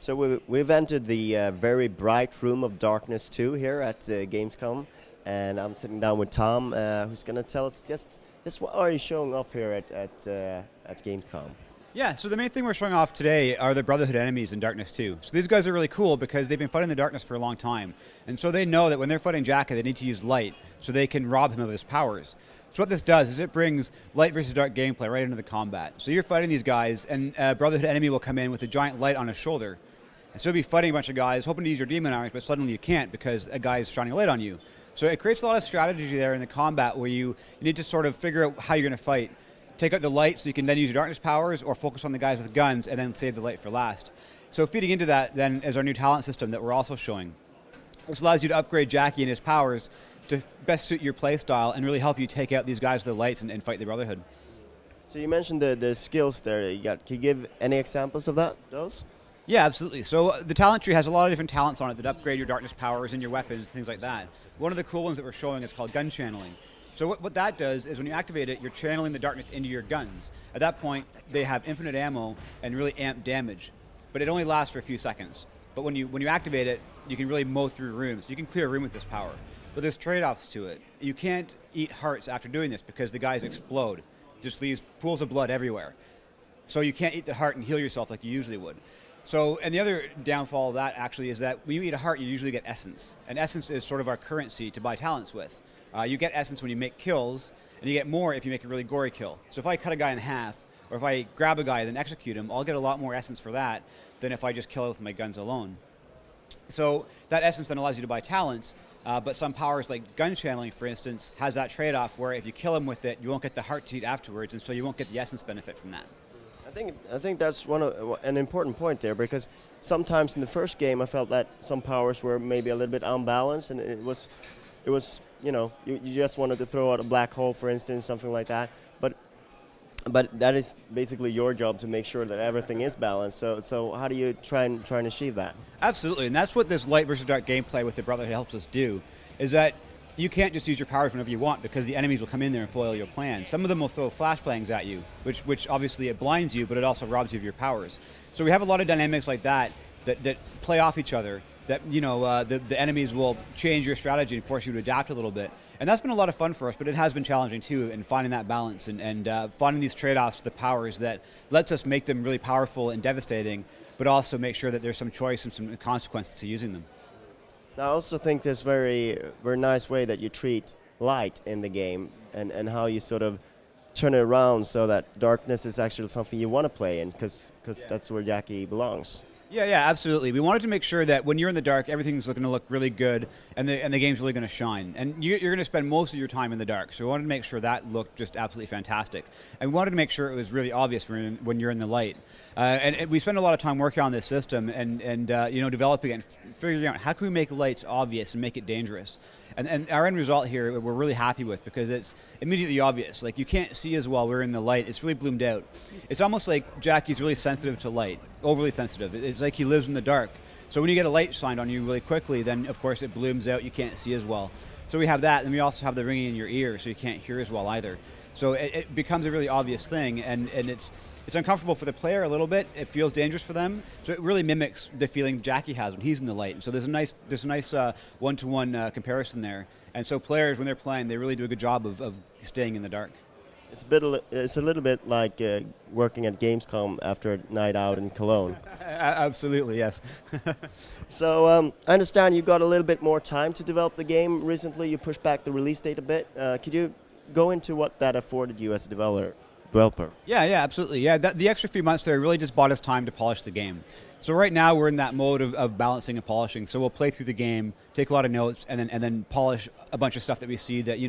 So we've entered the very bright room of Darkness 2 here at Gamescom, and I'm sitting down with Tom, who's going to tell us just what are you showing off here at Gamescom. Yeah, so the main thing we're showing off today are the Brotherhood enemies in Darkness 2. So these guys are really cool because they've been fighting the Darkness for a long time. And so they know that when they're fighting Jackie, they need to use light so they can rob him of his powers. So what this does is it brings light versus dark gameplay right into the combat. So you're fighting these guys, and a Brotherhood enemy will come in with a giant light on his shoulder. And so you'll be fighting a bunch of guys, hoping to use your demon arms, but suddenly you can't because a guy is shining a light on you. So it creates a lot of strategy there in the combat where you need to sort of figure out how you're going to fight. Take out the light so you can then use your darkness powers, or focus on the guys with guns and then save the light for last. So feeding into that then is our new talent system that we're also showing. This allows you to upgrade Jackie and his powers to best suit your play style and really help you take out these guys with the lights and fight the Brotherhood. So you mentioned the skills there that you got. Can you give any examples of those? Yeah, absolutely. So the talent tree has a lot of different talents on it that upgrade your darkness powers and your weapons and things like that. One of the cool ones that we're showing is called gun channeling. So what that does is when you activate it, you're channeling the darkness into your guns. At that point, they have infinite ammo and really amped damage, but it only lasts for a few seconds. But when you activate it, you can really mow through rooms. You can clear a room with this power. But there's trade-offs to it. You can't eat hearts after doing this because the guys explode. It just leaves pools of blood everywhere. So you can't eat the heart and heal yourself like you usually would. So, and the other downfall of that actually is that when you eat a heart, you usually get essence. And essence is sort of our currency to buy talents with. You get essence when you make kills, and you get more if you make a really gory kill. So if I cut a guy in half, or if I grab a guy and then execute him, I'll get a lot more essence for that than if I just kill it with my guns alone. So that essence then allows you to buy talents, but some powers like gun channeling, for instance, has that trade-off where if you kill him with it, you won't get the heart to eat afterwards, and so you won't get the essence benefit from that. I think that's an important point there, because sometimes in the first game I felt that some powers were maybe a little bit unbalanced, and it was you just wanted to throw out a black hole, for instance, something like that. But that is basically your job to make sure that everything is balanced. So how do you try and achieve that? Absolutely, and that's what this light versus dark gameplay with the Brotherhood helps us do, is that you can't just use your powers whenever you want because the enemies will come in there and foil your plan. Some of them will throw flashbangs at you, which obviously it blinds you, but it also robs you of your powers. So we have a lot of dynamics like that play off each other. That the enemies will change your strategy and force you to adapt a little bit. And that's been a lot of fun for us, but it has been challenging too in finding that balance and finding these trade-offs to the powers that lets us make them really powerful and devastating, but also make sure that there's some choice and some consequences to using them. Now, I also think there's very nice way that you treat light in the game and how you sort of turn it around so that darkness is actually something you want to play in, because that's where Jackie belongs. Yeah, absolutely. We wanted to make sure that when you're in the dark, everything's going to look really good, and the game's really going to shine. And you're going to spend most of your time in the dark, so we wanted to make sure that looked just absolutely fantastic. And we wanted to make sure it was really obvious when you're in the light. And we spent a lot of time working on this system and developing it and figuring out how can we make lights obvious and make it dangerous. And our end result here we're really happy with, because it's immediately obvious. Like, you can't see as well, we're in the light. It's really bloomed out. It's almost like Jackie's really sensitive to light, overly sensitive. It's like he lives in the dark. So when you get a light shined on you really quickly, then of course it blooms out, you can't see as well. So we have that, and we also have the ringing in your ear, so you can't hear as well either. So it becomes a really obvious thing, and it's uncomfortable for the player a little bit. It feels dangerous for them. So it really mimics the feeling Jackie has when he's in the light. And so there's a nice one-to-one comparison there. And so players, when they're playing, they really do a good job of staying in the dark. It's a little bit like working at Gamescom after a night out in Cologne. Absolutely, yes. So I understand you got a little bit more time to develop the game recently. You pushed back the release date a bit. Could you go into what that afforded you as a developer? Yeah, absolutely. Yeah, the extra few months there really just bought us time to polish the game. So right now we're in that mode of balancing and polishing. So we'll play through the game, take a lot of notes, and then polish a bunch of stuff that we see that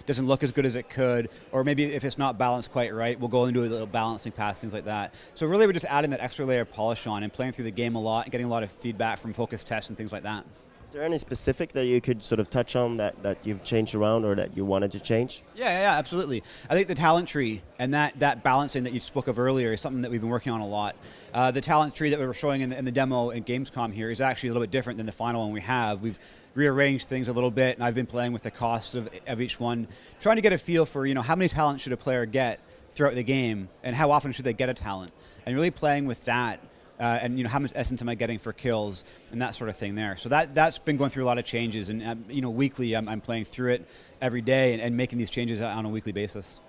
doesn't look as good as it could, or maybe if it's not balanced quite right, we'll go and do a little balancing pass, things like that. So really we're just adding that extra layer of polish on and playing through the game a lot and getting a lot of feedback from focus tests and things like that. Is there any specific that you could sort of touch on that you've changed around or that you wanted to change? Yeah, absolutely. I think the talent tree and that balancing that you spoke of earlier is something that we've been working on a lot. The talent tree that we were showing in the demo in Gamescom here is actually a little bit different than the final one we have. We've rearranged things a little bit, and I've been playing with the costs of each one, trying to get a feel for how many talents should a player get throughout the game, and how often should they get a talent, and really playing with that and how much essence am I getting for kills, and that sort of thing there. So that's been going through a lot of changes, and weekly I'm playing through it every day and making these changes on a weekly basis.